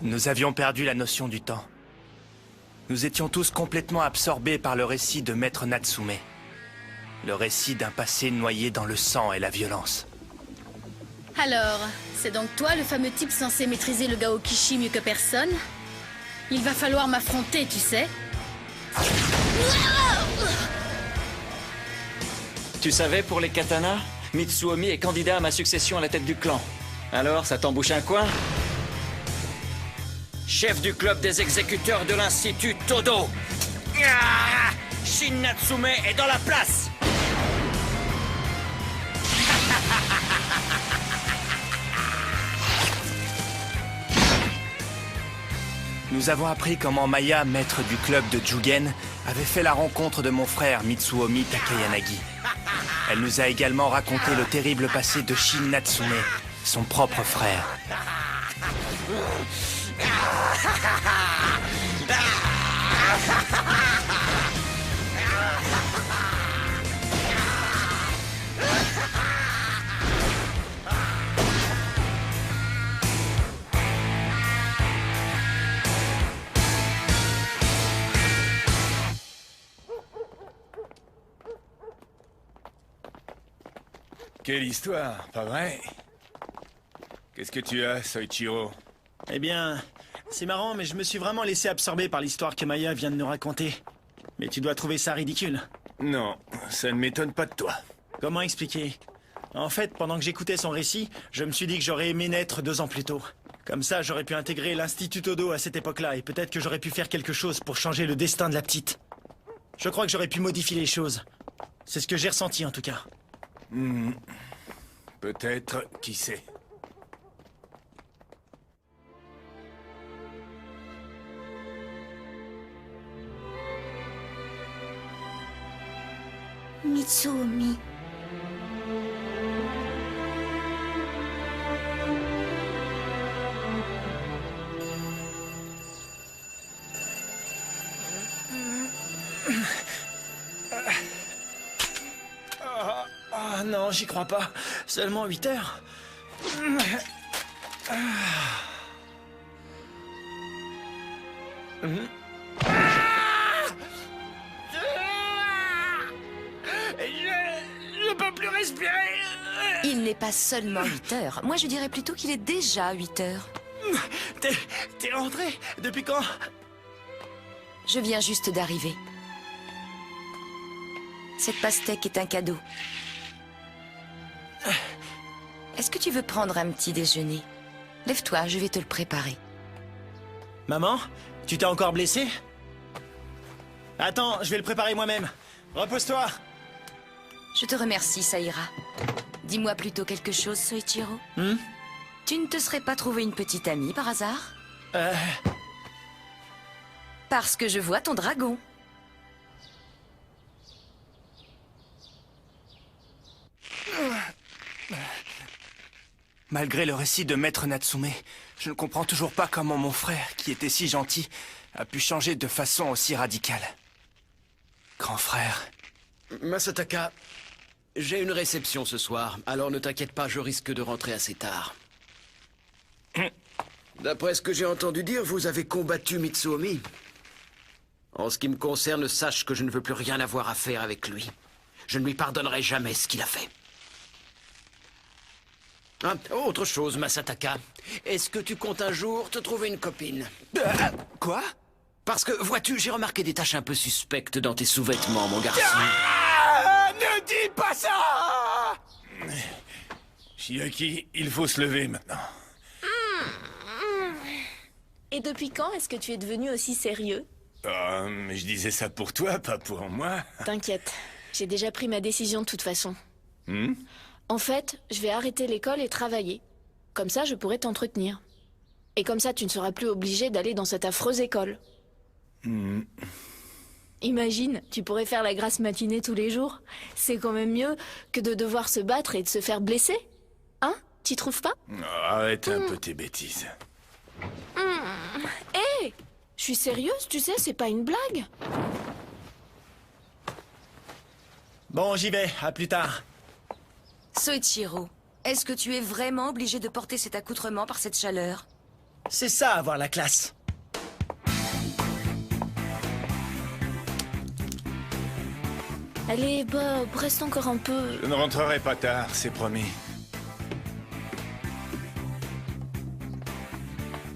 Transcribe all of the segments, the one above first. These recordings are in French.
Nous avions perdu la notion du temps. Nous étions tous complètement absorbés par le récit de Maître Natsume. Le récit d'un passé noyé dans le sang et la violence. Alors, c'est donc toi le fameux type censé maîtriser le Gaokishi mieux que personne? Il va falloir m'affronter, tu sais. Tu savais, pour les katanas, Mitsuomi est candidat à ma succession à la tête du clan. Alors, ça t'embouche un coin? Chef du club des exécuteurs de l'Institut Todo. Shin Natsume est dans la place. Nous avons appris comment Maya, maître du club de Jugen, avait fait la rencontre de mon frère Mitsuomi Takayanagi. Elle nous a également raconté le terrible passé de Shin Natsume, son propre frère. Quelle histoire, pas vrai? Qu'est-ce que tu as, Soichiro? Eh bien, c'est marrant, mais je me suis vraiment laissé absorber par l'histoire que Maya vient de nous raconter. Mais tu dois trouver ça ridicule. Non, ça ne m'étonne pas de toi. Comment expliquer? En fait, pendant que j'écoutais son récit, je me suis dit que j'aurais aimé naître 2 ans plus tôt. Comme ça, j'aurais pu intégrer l'Institut Todo à cette époque-là, et peut-être que j'aurais pu faire quelque chose pour changer le destin de la petite. Je crois que j'aurais pu modifier les choses. C'est ce que j'ai ressenti, en tout cas. Peut-être, qui sait. Mitsuomi. Ah non, j'y crois pas. Seulement 8 heures. Je peux plus respirer. Il n'est pas seulement 8 heures. Moi, je dirais plutôt qu'il est déjà 8 heures. T'es rentré? Depuis quand? Je viens juste d'arriver. Cette pastèque est un cadeau. Est-ce que tu veux prendre un petit déjeuner? Lève-toi, je vais te le préparer. Maman, tu t'es encore blessé? Attends, je vais le préparer moi-même. Repose-toi. Je te remercie, ça ira. Dis-moi plutôt quelque chose, Soichiro. Tu ne te serais pas trouvé une petite amie par hasard? Parce que je vois ton dragon. Malgré le récit de Maître Natsume, je ne comprends toujours pas comment mon frère, qui était si gentil, a pu changer de façon aussi radicale. Grand frère... Masataka, j'ai une réception ce soir, alors ne t'inquiète pas, je risque de rentrer assez tard. D'après ce que j'ai entendu dire, vous avez combattu Mitsuomi. En ce qui me concerne, sache que je ne veux plus rien avoir à faire avec lui. Je ne lui pardonnerai jamais ce qu'il a fait. Ah, autre chose, Masataka. Est-ce que tu comptes un jour te trouver une copine? Quoi? Parce que, vois-tu, j'ai remarqué des taches un peu suspectes dans tes sous-vêtements, mon garçon. Ne dis pas ça! Chiaki, il faut se lever maintenant. Et depuis quand est-ce que tu es devenu aussi sérieux? Mais je disais ça pour toi, pas pour moi. T'inquiète, j'ai déjà pris ma décision de toute façon. En fait, je vais arrêter l'école et travailler. Comme ça, je pourrai t'entretenir. Et comme ça, tu ne seras plus obligé d'aller dans cette affreuse école. Imagine, tu pourrais faire la grasse matinée tous les jours. C'est quand même mieux que de devoir se battre et de se faire blesser. Hein? T'y trouves pas? Arrête un peu tes bêtises. Hé! Je suis sérieuse, tu sais, c'est pas une blague. Bon, j'y vais. À plus tard. Soichiro, est-ce que tu es vraiment obligé de porter cet accoutrement par cette chaleur? C'est ça, avoir la classe. Allez, Bob, reste encore un peu. Je ne rentrerai pas tard, c'est promis.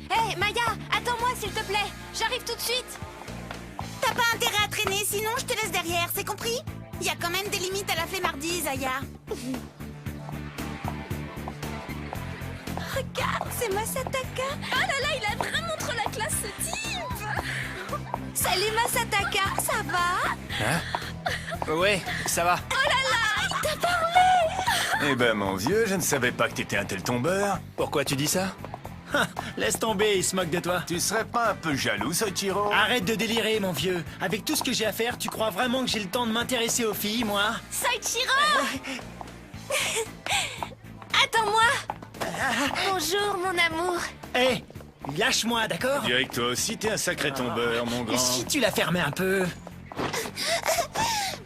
Hé, Maya, attends-moi s'il te plaît. J'arrive tout de suite. T'as pas intérêt à traîner, sinon je te laisse derrière, c'est compris? Il y a quand même des limites à la flemmardise, Aya. Regarde, c'est Masataka. Oh là là, il a vraiment trop la classe, ce type. Salut Masataka, ça va? Hein? Ouais, ça va. Oh là là, il t'a parlé. Eh ben, mon vieux, je ne savais pas que t'étais un tel tombeur. Pourquoi tu dis ça? Laisse tomber, il se moque de toi. Tu serais pas un peu jaloux, Soichiro? Arrête de délirer, mon vieux. Avec tout ce que j'ai à faire, tu crois vraiment que j'ai le temps de m'intéresser aux filles, moi? Soichiro. Attends-moi. Bonjour, mon amour. Hé, lâche-moi, d'accord? Je dirais que toi aussi, t'es un sacré tombeur, mon Et grand. si tu la fermais un peu?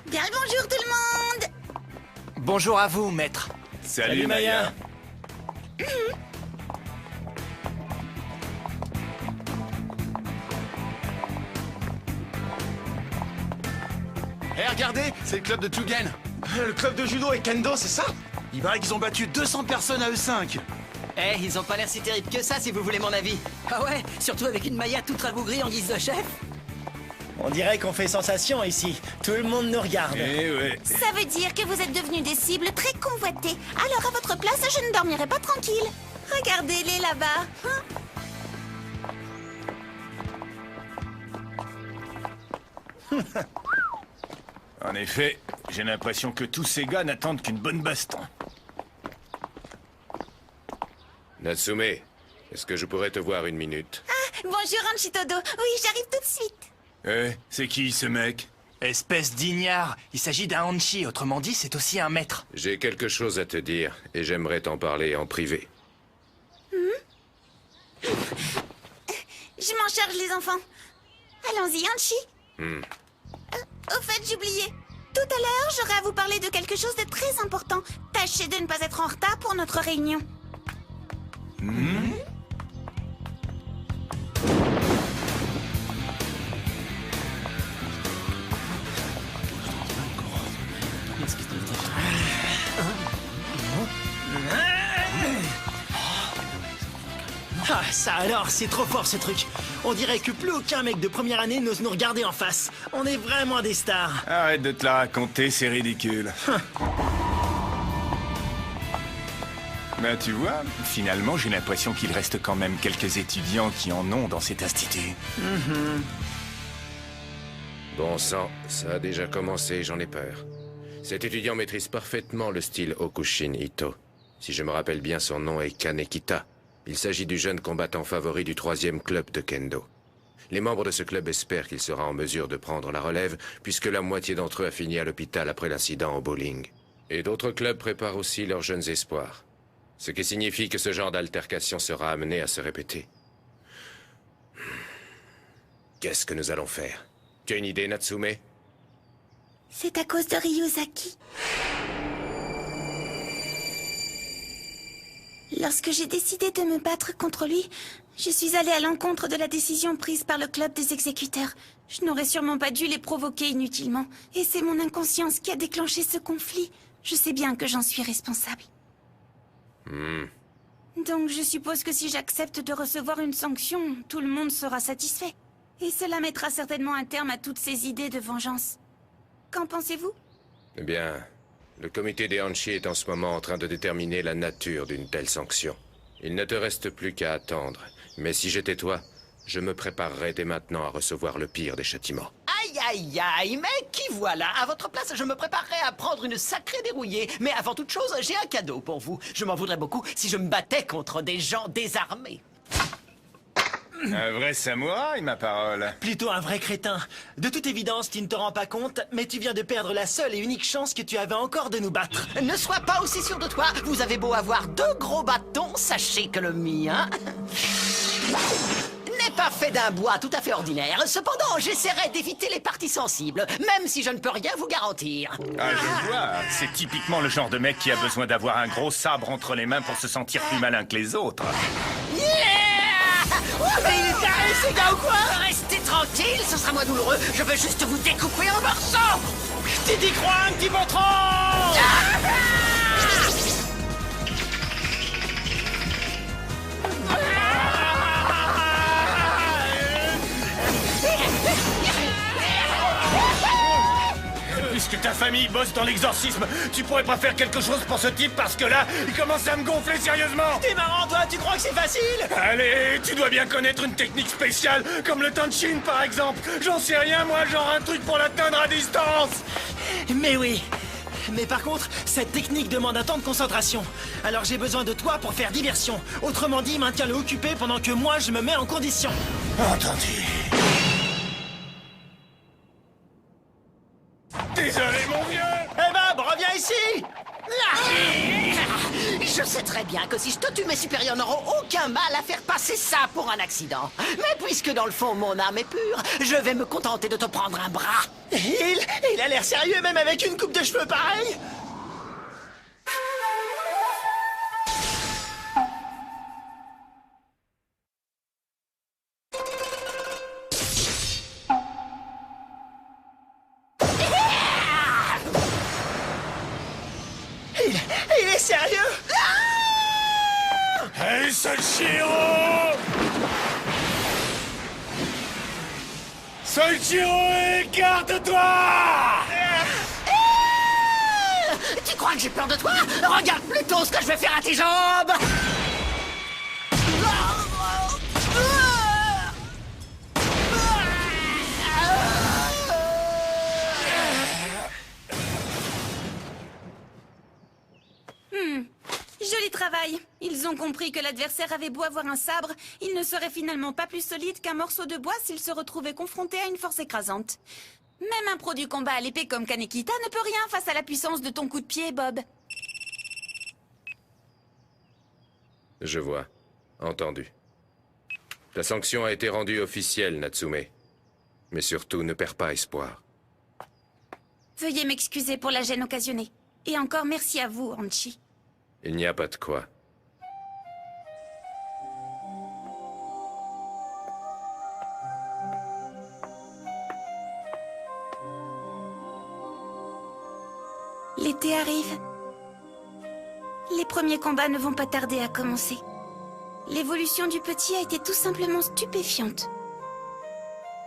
Bien le bonjour tout le monde. Bonjour à vous, maître. Salut, Maya. Hé, regardez, c'est le club de Tugen. Le club de judo et kendo, c'est ça? Il paraît qu'ils ont battu 200 personnes à eux 5. Eh, ils ont pas l'air si terribles que ça, si vous voulez mon avis. Ah ouais, surtout avec une Maya toute rabougrie en guise de chef. On dirait qu'on fait sensation ici. Tout le monde nous regarde. Eh ouais. Ça veut dire que vous êtes devenus des cibles très convoitées. Alors à votre place, je ne dormirai pas tranquille. Regardez-les là-bas. En effet, j'ai l'impression que tous ces gars n'attendent qu'une bonne baston. Natsume, est-ce que je pourrais te voir une minute? Bonjour Anchitodo. Oui, j'arrive tout de suite. Eh, c'est qui ce mec? Espèce d'ignare. Il s'agit d'un hanshi, autrement dit, c'est aussi un maître. J'ai quelque chose à te dire et j'aimerais t'en parler en privé. Je m'en charge les enfants. Allons-y, Anchi. Au fait, j'oubliais. Tout à l'heure, j'aurai à vous parler de quelque chose de très important. Tâchez de ne pas être en retard pour notre réunion. Ah, ça alors, c'est trop fort ce truc. On dirait que plus aucun mec de première année n'ose nous regarder en face. On est vraiment des stars. Arrête de te la raconter, c'est ridicule. Ben tu vois, finalement j'ai l'impression qu'il reste quand même quelques étudiants qui en ont dans cet institut. Bon sang, ça a déjà commencé, j'en ai peur. Cet étudiant maîtrise parfaitement le style Okushin Ito. Si je me rappelle bien, son nom est Kanekita. Il s'agit du jeune combattant favori du 3e club de kendo. Les membres de ce club espèrent qu'il sera en mesure de prendre la relève, puisque la moitié d'entre eux a fini à l'hôpital après l'incident au bowling. Et d'autres clubs préparent aussi leurs jeunes espoirs. Ce qui signifie que ce genre d'altercation sera amené à se répéter. Qu'est-ce que nous allons faire? Tu as une idée, Natsume? C'est à cause de Ryuzaki. Lorsque j'ai décidé de me battre contre lui, je suis allée à l'encontre de la décision prise par le club des exécuteurs. Je n'aurais sûrement pas dû les provoquer inutilement. Et c'est mon inconscience qui a déclenché ce conflit. Je sais bien que j'en suis responsable. Donc je suppose que si j'accepte de recevoir une sanction, tout le monde sera satisfait. Et cela mettra certainement un terme à toutes ces idées de vengeance. Qu'en pensez-vous? Eh bien, le comité des Hanshi est en ce moment en train de déterminer la nature d'une telle sanction. Il ne te reste plus qu'à attendre. Mais si j'étais toi, je me préparerais dès maintenant à recevoir le pire des châtiments. Aïe aïe aïe, mais qui voilà? À votre place, je me préparerais à prendre une sacrée dérouillée. Mais avant toute chose, j'ai un cadeau pour vous. Je m'en voudrais beaucoup si je me battais contre des gens désarmés. Un vrai samouraï, ma parole. Plutôt un vrai crétin. De toute évidence, tu ne te rends pas compte, mais tu viens de perdre la seule et unique chance que tu avais encore de nous battre. Ne sois pas aussi sûr de toi. Vous avez beau avoir 2 gros bâtons, sachez que le mien n'est pas fait d'un bois tout à fait ordinaire. Cependant, j'essaierai d'éviter les parties sensibles, même si je ne peux rien vous garantir. Ah, je vois. C'est typiquement le genre de mec qui a besoin d'avoir un gros sabre entre les mains pour se sentir plus malin que les autres. Yeah! Mais il est taré, ce gars, ou quoi? Restez tranquille, ce sera moins douloureux. Je veux juste vous découper en morceaux. Tu t'y crois un petit peu trop? Puisque ta famille bosse dans l'exorcisme, tu pourrais pas faire quelque chose pour ce type parce que là, il commence à me gonfler sérieusement. T'es marrant, toi, tu crois que c'est facile? Allez, tu dois bien connaître une technique spéciale, comme le Tanshin par exemple. J'en sais rien, moi, genre un truc pour l'atteindre à distance. Mais oui. Mais par contre, cette technique demande un temps de concentration. Alors j'ai besoin de toi pour faire diversion. Autrement dit, maintiens-le occupé pendant que moi, je me mets en condition. Entendu. Désolé, mon vieux. Eh ben, reviens ici. Je sais très bien que si je te tue, mes supérieurs n'auront aucun mal à faire passer ça pour un accident. Mais puisque dans le fond, mon âme est pure, je vais me contenter de te prendre un bras. Il a l'air sérieux, même avec une coupe de cheveux pareille. Il est sérieux? Hey, Soichiro! Soichiro, écarte-toi! Tu crois que j'ai peur de toi? Regarde plutôt ce que je vais faire à tes jambes! Joli travail. Ils ont compris que l'adversaire avait beau avoir un sabre, il ne serait finalement pas plus solide qu'un morceau de bois s'il se retrouvait confronté à une force écrasante. Même un pro du combat à l'épée comme Kanekita ne peut rien face à la puissance de ton coup de pied, Bob. Je vois. Entendu. Ta sanction a été rendue officielle, Natsume. Mais surtout, ne perds pas espoir. Veuillez m'excuser pour la gêne occasionnée. Et encore merci à vous, Hanchi. Il n'y a pas de quoi. L'été arrive. Les premiers combats ne vont pas tarder à commencer. L'évolution du petit a été tout simplement stupéfiante.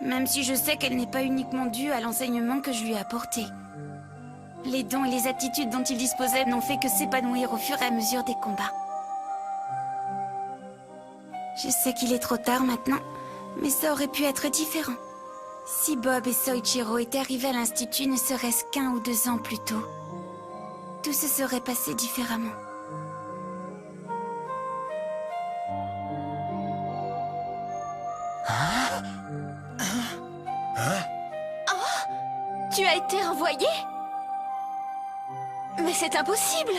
Même si je sais qu'elle n'est pas uniquement due à l'enseignement que je lui ai apporté. Les dons et les aptitudes dont il disposait n'ont fait que s'épanouir au fur et à mesure des combats. Je sais qu'il est trop tard maintenant, mais ça aurait pu être différent. Si Bob et Soichiro étaient arrivés à l'Institut ne serait-ce qu'1 ou 2 ans plus tôt, tout se serait passé différemment. Oh! Tu as été renvoyé? Mais c'est impossible!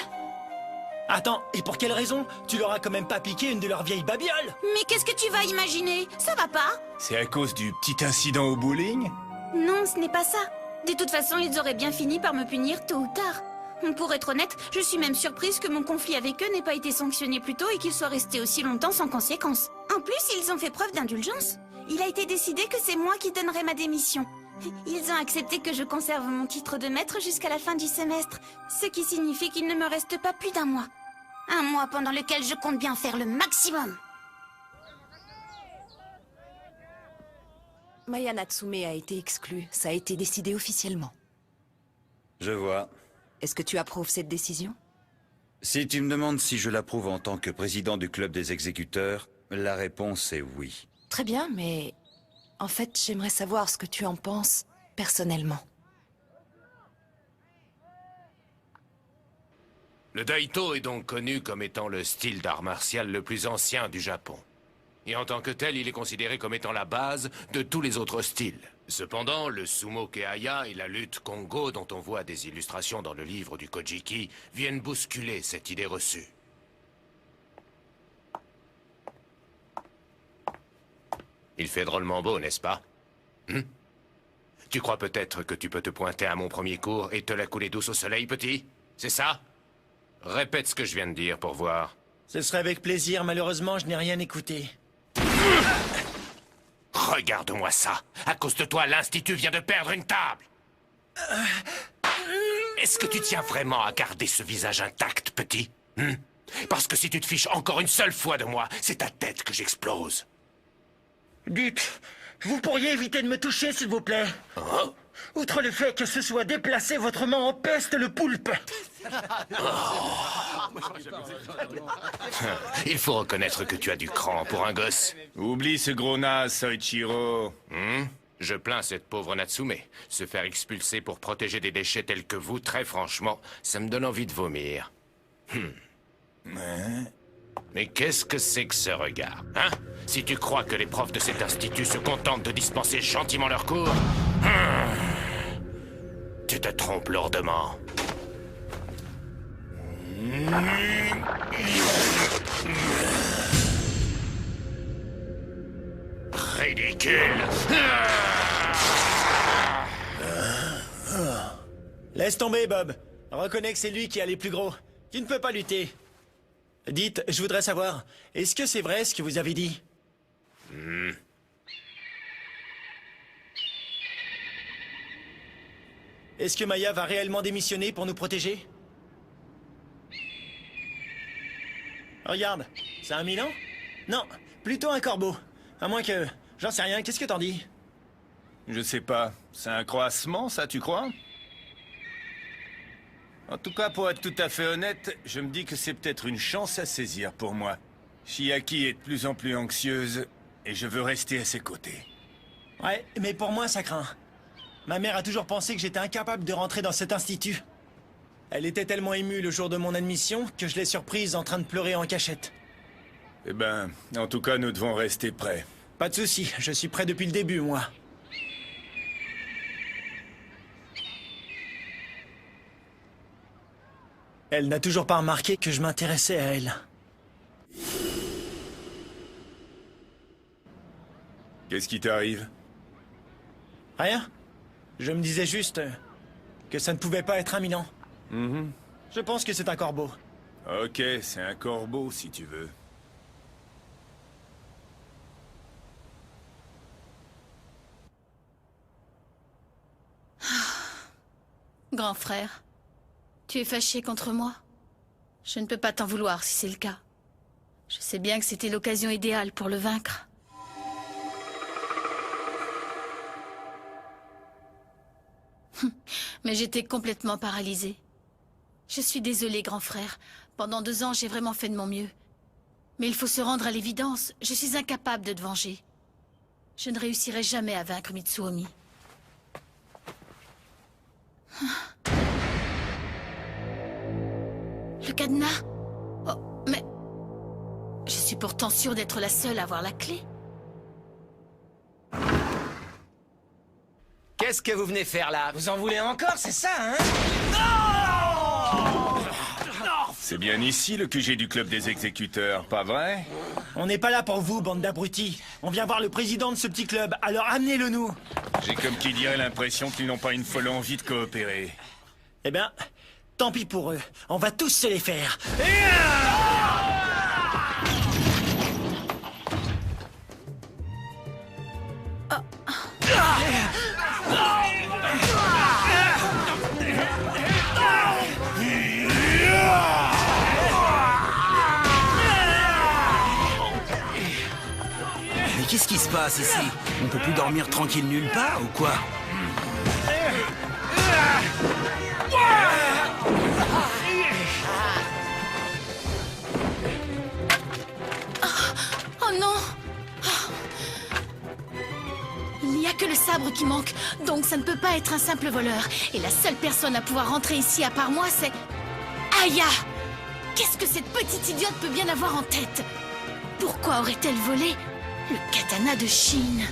Attends, et pour quelle raison? Tu leur as quand même pas piqué une de leurs vieilles babioles? Mais qu'est-ce que tu vas imaginer? Ça va pas? C'est à cause du petit incident au bowling? Non, ce n'est pas ça. De toute façon, ils auraient bien fini par me punir tôt ou tard. Pour être honnête, je suis même surprise que mon conflit avec eux n'ait pas été sanctionné plus tôt et qu'ils soient restés aussi longtemps sans conséquence. En plus, ils ont fait preuve d'indulgence. Il a été décidé que c'est moi qui donnerai ma démission. Ils ont accepté que je conserve mon titre de maître jusqu'à la fin du semestre, ce qui signifie qu'il ne me reste pas plus d'un mois. Un mois pendant lequel je compte bien faire le maximum. Maya Natsume a été exclue. Ça a été décidé officiellement. Je vois. Est-ce que tu approuves cette décision? Si tu me demandes si je l'approuve en tant que président du club des exécuteurs, la réponse est oui. Très bien, mais... En fait, j'aimerais savoir ce que tu en penses, personnellement. Le Daito est donc connu comme étant le style d'art martial le plus ancien du Japon. Et en tant que tel, il est considéré comme étant la base de tous les autres styles. Cependant, le sumo kehaya et la lutte Kongo, dont on voit des illustrations dans le livre du Kojiki, viennent bousculer cette idée reçue. Il fait drôlement beau, n'est-ce pas? Tu crois peut-être que tu peux te pointer à mon premier cours et te la couler douce au soleil, petit? C'est ça? Répète ce que je viens de dire pour voir. Ce serait avec plaisir, malheureusement, je n'ai rien écouté. Regarde-moi ça. À cause de toi, l'Institut vient de perdre une table. Est-ce que tu tiens vraiment à garder ce visage intact, petit? Parce que si tu te fiches encore une seule fois de moi, c'est ta tête que j'explose. Dites, vous pourriez éviter de me toucher, s'il vous plaît? Oh? Outre le fait que ce soit déplacé, votre main empeste le poulpe. Il faut reconnaître que tu as du cran pour un gosse. Oublie ce gros naze, Soichiro. Je plains cette pauvre Natsume. Se faire expulser pour protéger des déchets tels que vous, très franchement, ça me donne envie de vomir. Mais qu'est-ce que c'est que ce regard, hein? Si tu crois que les profs de cet institut se contentent de dispenser gentiment leurs cours, tu te trompes lourdement. Ridicule! Laisse tomber, Bob. Reconnais que c'est lui qui a les plus gros. Tu ne peux pas lutter. Dites, je voudrais savoir, est-ce que c'est vrai ce que vous avez dit? Est-ce que Maya va réellement démissionner pour nous protéger? Regarde, c'est un Milan? Non, plutôt un corbeau. À moins que... J'en sais rien, qu'est-ce que t'en dis? Je sais pas. C'est un croassement, ça, tu crois? En tout cas, pour être tout à fait honnête, je me dis que c'est peut-être une chance à saisir pour moi. Chiaki est de plus en plus anxieuse, et je veux rester à ses côtés. Ouais, mais pour moi, ça craint. Ma mère a toujours pensé que j'étais incapable de rentrer dans cet institut. Elle était tellement émue le jour de mon admission que je l'ai surprise en train de pleurer en cachette. Eh ben, en tout cas, nous devons rester prêts. Pas de souci, je suis prêt depuis le début, moi. Elle n'a toujours pas remarqué que je m'intéressais à elle. Qu'est-ce qui t'arrive? Rien. Je me disais juste que ça ne pouvait pas être un Milan. Je pense que c'est un corbeau. Ok, c'est un corbeau, si tu veux. Grand frère, tu es fâché contre moi? Je ne peux pas t'en vouloir si c'est le cas. Je sais bien que c'était l'occasion idéale pour le vaincre. Mais j'étais complètement paralysée. Je suis désolée, grand frère. Pendant 2 ans, j'ai vraiment fait de mon mieux. Mais il faut se rendre à l'évidence. Je suis incapable de te venger. Je ne réussirai jamais à vaincre Mitsuomi. Le cadenas? Oh, mais... Je suis pourtant sûre d'être la seule à avoir la clé. Qu'est-ce que vous venez faire là? Vous en voulez encore, c'est ça, hein? C'est bien ici le QG du club des exécuteurs, pas vrai? On n'est pas là pour vous, bande d'abrutis. On vient voir le président de ce petit club, alors amenez-le nous. J'ai comme qui dirait l'impression qu'ils n'ont pas une folle envie de coopérer. Eh bien, tant pis pour eux. On va tous se les faire. Mais qu'est-ce qui se passe ici? On peut plus dormir tranquille nulle part ou quoi? Oh non! Il n'y a que le sabre qui manque, donc ça ne peut pas être un simple voleur. Et la seule personne à pouvoir rentrer ici à part moi, c'est... Aya! Qu'est-ce que cette petite idiote peut bien avoir en tête? Pourquoi aurait-elle volé le katana de Chine?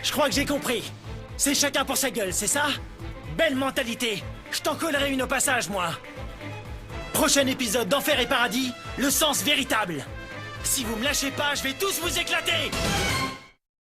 Je crois que j'ai compris. C'est chacun pour sa gueule, c'est ça? Belle mentalité. Je t'en collerai une au passage, moi. Prochain épisode d'Enfer et Paradis, le sens véritable. Si vous me lâchez pas, je vais tous vous éclater!